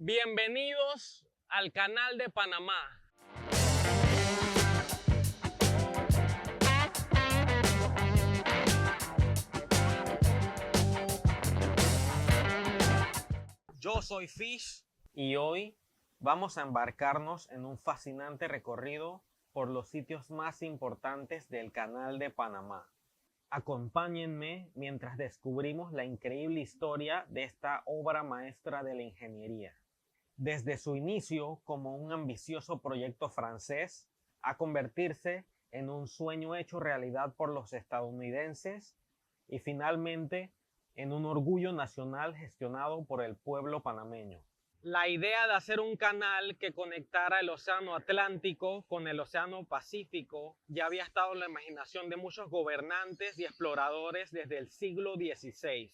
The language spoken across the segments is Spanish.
Bienvenidos al canal de Panamá. Yo soy Fish y hoy vamos a embarcarnos en un fascinante recorrido por los sitios más importantes del canal de Panamá. Acompáñenme mientras descubrimos la increíble historia de esta obra maestra de la ingeniería. Desde su inicio como un ambicioso proyecto francés, a convertirse en un sueño hecho realidad por los estadounidenses y finalmente en un orgullo nacional gestionado por el pueblo panameño. La idea de hacer un canal que conectara el Océano Atlántico con el Océano Pacífico ya había estado en la imaginación de muchos gobernantes y exploradores desde el siglo XVI.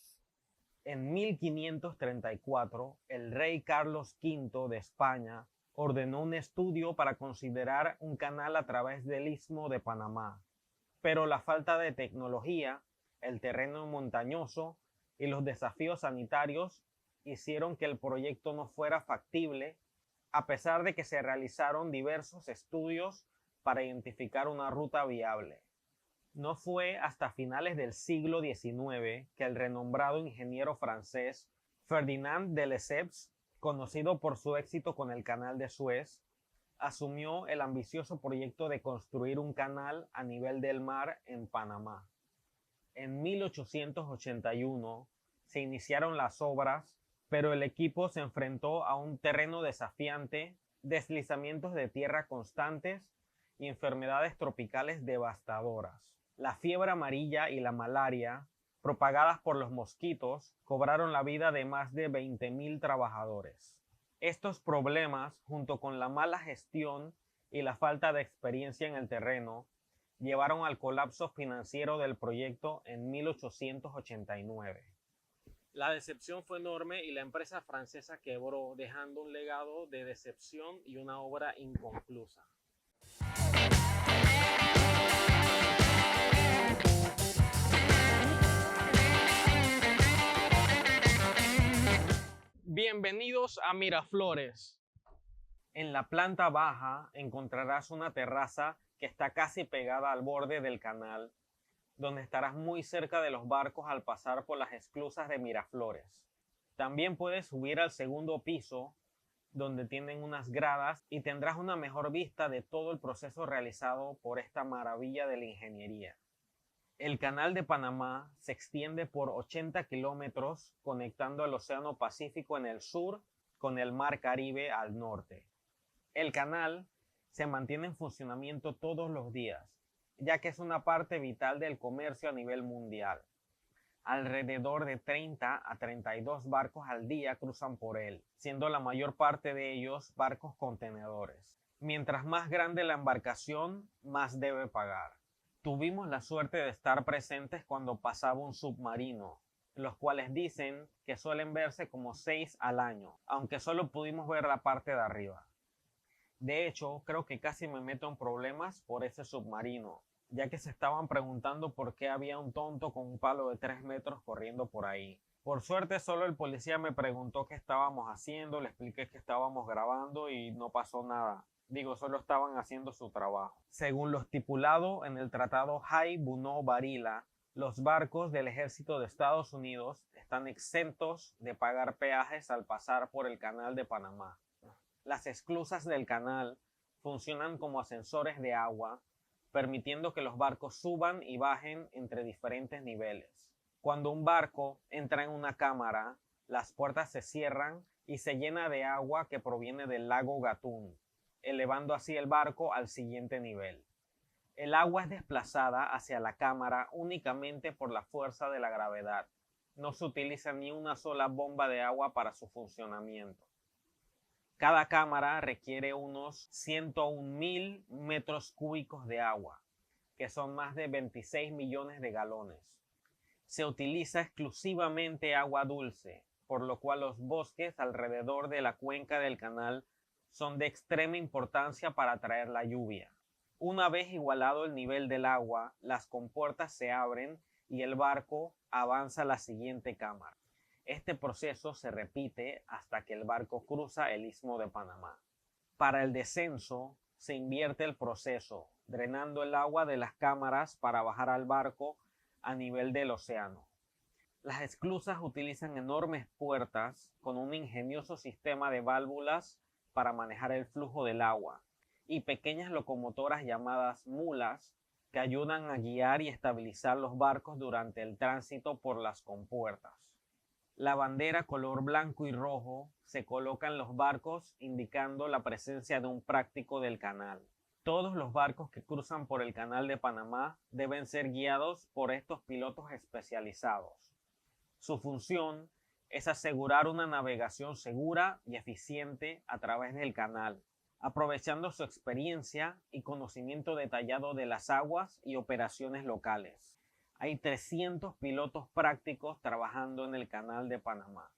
En 1534, el rey Carlos V de España ordenó un estudio para considerar un canal a través del Istmo de Panamá, pero la falta de tecnología, el terreno montañoso y los desafíos sanitarios hicieron que el proyecto no fuera factible, a pesar de que se realizaron diversos estudios para identificar una ruta viable. No fue hasta finales del siglo XIX que el renombrado ingeniero francés Ferdinand de Lesseps, conocido por su éxito con el Canal de Suez, asumió el ambicioso proyecto de construir un canal a nivel del mar en Panamá. En 1881 se iniciaron las obras, pero el equipo se enfrentó a un terreno desafiante, deslizamientos de tierra constantes y enfermedades tropicales devastadoras. La fiebre amarilla y la malaria, propagadas por los mosquitos, cobraron la vida de más de 20,000 trabajadores. Estos problemas, junto con la mala gestión y la falta de experiencia en el terreno, llevaron al colapso financiero del proyecto en 1889. La decepción fue enorme y la empresa francesa quebró, dejando un legado de decepción y una obra inconclusa. Bienvenidos a Miraflores. En la planta baja encontrarás una terraza que está casi pegada al borde del canal, donde estarás muy cerca de los barcos al pasar por las esclusas de Miraflores. También puedes subir al segundo piso, donde tienen unas gradas y tendrás una mejor vista de todo el proceso realizado por esta maravilla de la ingeniería. El Canal de Panamá se extiende por 80 kilómetros conectando el Océano Pacífico en el sur con el Mar Caribe al norte. El canal se mantiene en funcionamiento todos los días, ya que es una parte vital del comercio a nivel mundial. Alrededor de 30 a 32 barcos al día cruzan por él, siendo la mayor parte de ellos barcos contenedores. Mientras más grande la embarcación, más debe pagar. Tuvimos la suerte de estar presentes cuando pasaba un submarino, los cuales dicen que suelen verse como 6 al año, aunque solo pudimos ver la parte de arriba. De hecho, creo que casi me meto en problemas por ese submarino, ya que se estaban preguntando por qué había un tonto con un palo de 3 metros corriendo por ahí. Por suerte, solo el policía me preguntó qué estábamos haciendo, le expliqué que estábamos grabando y no pasó nada. Solo estaban haciendo su trabajo. Según lo estipulado en el Tratado Haibunó-Varila, los barcos del Ejército de Estados Unidos están exentos de pagar peajes al pasar por el Canal de Panamá. Las esclusas del canal funcionan como ascensores de agua, permitiendo que los barcos suban y bajen entre diferentes niveles. Cuando un barco entra en una cámara, las puertas se cierran y se llena de agua que proviene del lago Gatún, elevando así el barco al siguiente nivel. El agua es desplazada hacia la cámara únicamente por la fuerza de la gravedad. No se utiliza ni una sola bomba de agua para su funcionamiento. Cada cámara requiere unos 101,000 metros cúbicos de agua, que son más de 26 millones de galones. Se utiliza exclusivamente agua dulce, por lo cual los bosques alrededor de la cuenca del canal son de extrema importancia para atraer la lluvia. Una vez igualado el nivel del agua, las compuertas se abren y el barco avanza a la siguiente cámara. Este proceso se repite hasta que el barco cruza el Istmo de Panamá. Para el descenso, se invierte el proceso, drenando el agua de las cámaras para bajar al barco a nivel del océano. Las esclusas utilizan enormes puertas con un ingenioso sistema de válvulas para manejar el flujo del agua y pequeñas locomotoras llamadas mulas que ayudan a guiar y estabilizar los barcos durante el tránsito por las compuertas. La bandera color blanco y rojo se coloca en los barcos indicando la presencia de un práctico del canal. Todos los barcos que cruzan por el canal de Panamá deben ser guiados por estos pilotos especializados. Su función es asegurar una navegación segura y eficiente a través del canal, aprovechando su experiencia y conocimiento detallado de las aguas y operaciones locales. Hay 300 pilotos prácticos trabajando en el canal de Panamá.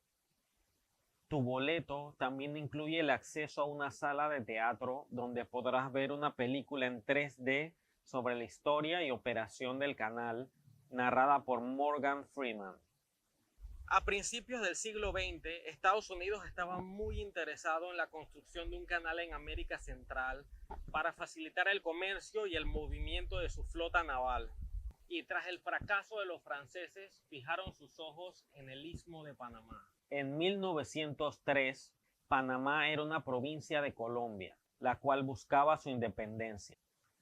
Tu boleto también incluye el acceso a una sala de teatro donde podrás ver una película en 3D sobre la historia y operación del canal, narrada por Morgan Freeman. A principios del siglo XX, Estados Unidos estaba muy interesado en la construcción de un canal en América Central para facilitar el comercio y el movimiento de su flota naval. Y tras el fracaso de los franceses, fijaron sus ojos en el Istmo de Panamá. En 1903, Panamá era una provincia de Colombia, la cual buscaba su independencia.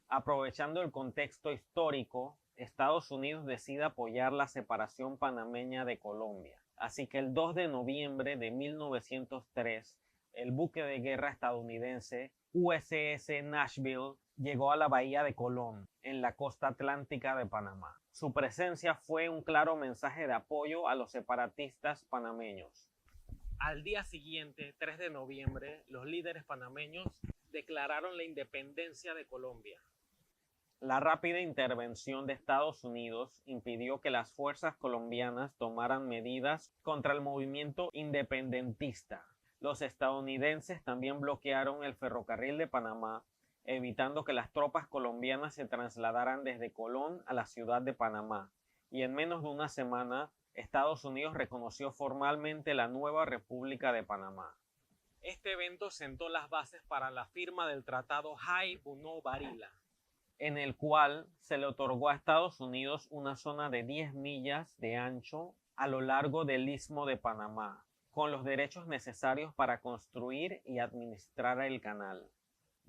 Aprovechando el contexto histórico, Estados Unidos decide apoyar la separación panameña de Colombia. Así que el 2 de noviembre de 1903, el buque de guerra estadounidense USS Nashville llegó a la bahía de Colón, en la costa atlántica de Panamá. Su presencia fue un claro mensaje de apoyo a los separatistas panameños. Al día siguiente, 3 de noviembre, los líderes panameños declararon la independencia de Colombia. La rápida intervención de Estados Unidos impidió que las fuerzas colombianas tomaran medidas contra el movimiento independentista. Los estadounidenses también bloquearon el ferrocarril de Panamá, evitando que las tropas colombianas se trasladaran desde Colón a la ciudad de Panamá, y en menos de una semana, Estados Unidos reconoció formalmente la nueva República de Panamá. Este evento sentó las bases para la firma del Tratado Hay-Uno-Barila, en el cual se le otorgó a Estados Unidos una zona de 10 millas de ancho a lo largo del Istmo de Panamá, con los derechos necesarios para construir y administrar el canal.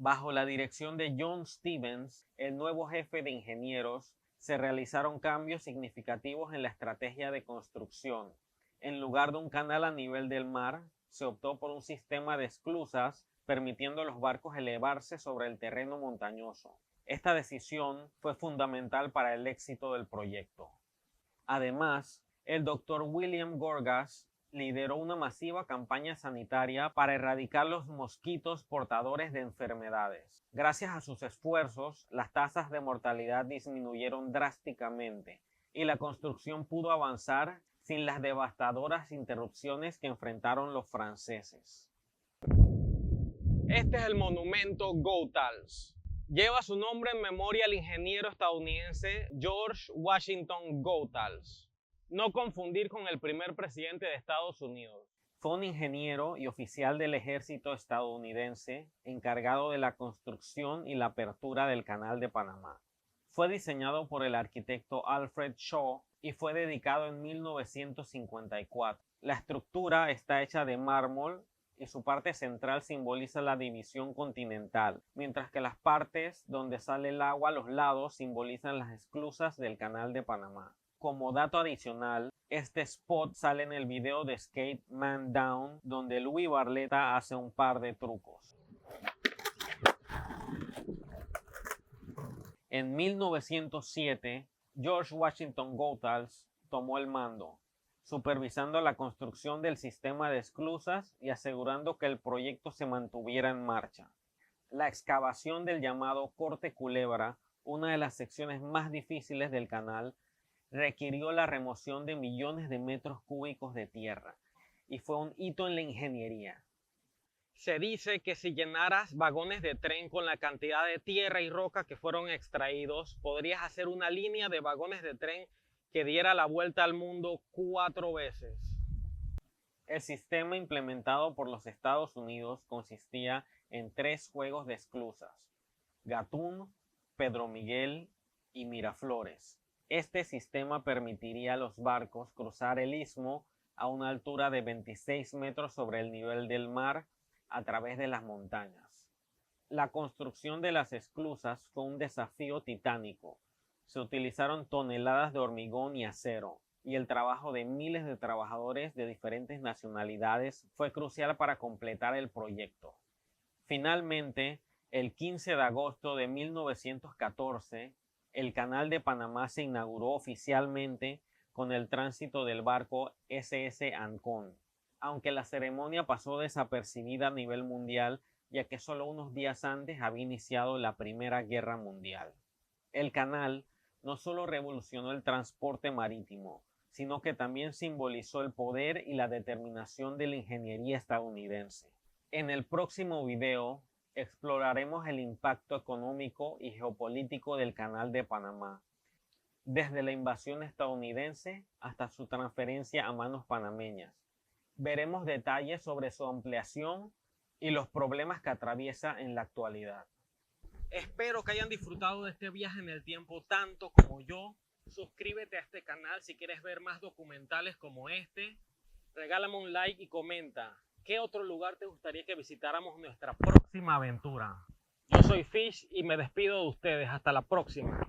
Bajo la dirección de John Stevens, el nuevo jefe de ingenieros, se realizaron cambios significativos en la estrategia de construcción. En lugar de un canal a nivel del mar, se optó por un sistema de esclusas, permitiendo a los barcos elevarse sobre el terreno montañoso. Esta decisión fue fundamental para el éxito del proyecto. Además, el Dr. William Gorgas lideró una masiva campaña sanitaria para erradicar los mosquitos portadores de enfermedades. Gracias a sus esfuerzos, las tasas de mortalidad disminuyeron drásticamente y la construcción pudo avanzar sin las devastadoras interrupciones que enfrentaron los franceses. Este es el monumento Goethals. Lleva su nombre en memoria al ingeniero estadounidense George Washington Goethals. No confundir con el primer presidente de Estados Unidos. Fue un ingeniero y oficial del ejército estadounidense encargado de la construcción y la apertura del Canal de Panamá. Fue diseñado por el arquitecto Alfred Shaw y fue dedicado en 1954. La estructura está hecha de mármol y su parte central simboliza la división continental, mientras que las partes donde sale el agua a los lados simbolizan las esclusas del Canal de Panamá. Como dato adicional, este spot sale en el video de Skate Man Down, donde Louis Barletta hace un par de trucos. En 1907, George Washington Goethals tomó el mando, supervisando la construcción del sistema de esclusas y asegurando que el proyecto se mantuviera en marcha. La excavación del llamado Corte Culebra, una de las secciones más difíciles del canal, requirió la remoción de millones de metros cúbicos de tierra y fue un hito en la ingeniería. Se dice que si llenaras vagones de tren con la cantidad de tierra y roca que fueron extraídos, podrías hacer una línea de vagones de tren que diera la vuelta al mundo 4 veces. El sistema implementado por los Estados Unidos consistía en 3 juegos de esclusas: Gatún, Pedro Miguel y Miraflores. Este sistema permitiría a los barcos cruzar el istmo a una altura de 26 metros sobre el nivel del mar a través de las montañas. La construcción de las esclusas fue un desafío titánico. Se utilizaron toneladas de hormigón y acero, y el trabajo de miles de trabajadores de diferentes nacionalidades fue crucial para completar el proyecto. Finalmente, el 15 de agosto de 1914, el Canal de Panamá se inauguró oficialmente con el tránsito del barco SS Ancón, aunque la ceremonia pasó desapercibida a nivel mundial, ya que solo unos días antes había iniciado la Primera Guerra Mundial. El canal no solo revolucionó el transporte marítimo, sino que también simbolizó el poder y la determinación de la ingeniería estadounidense. En el próximo video exploraremos el impacto económico y geopolítico del Canal de Panamá, desde la invasión estadounidense hasta su transferencia a manos panameñas. Veremos detalles sobre su ampliación y los problemas que atraviesa en la actualidad. Espero que hayan disfrutado de este viaje en el tiempo tanto como yo. Suscríbete a este canal si quieres ver más documentales como este. Regálame un like y comenta qué otro lugar te gustaría que visitáramos en nuestra próxima aventura. Yo soy Fish y me despido de ustedes. Hasta la próxima.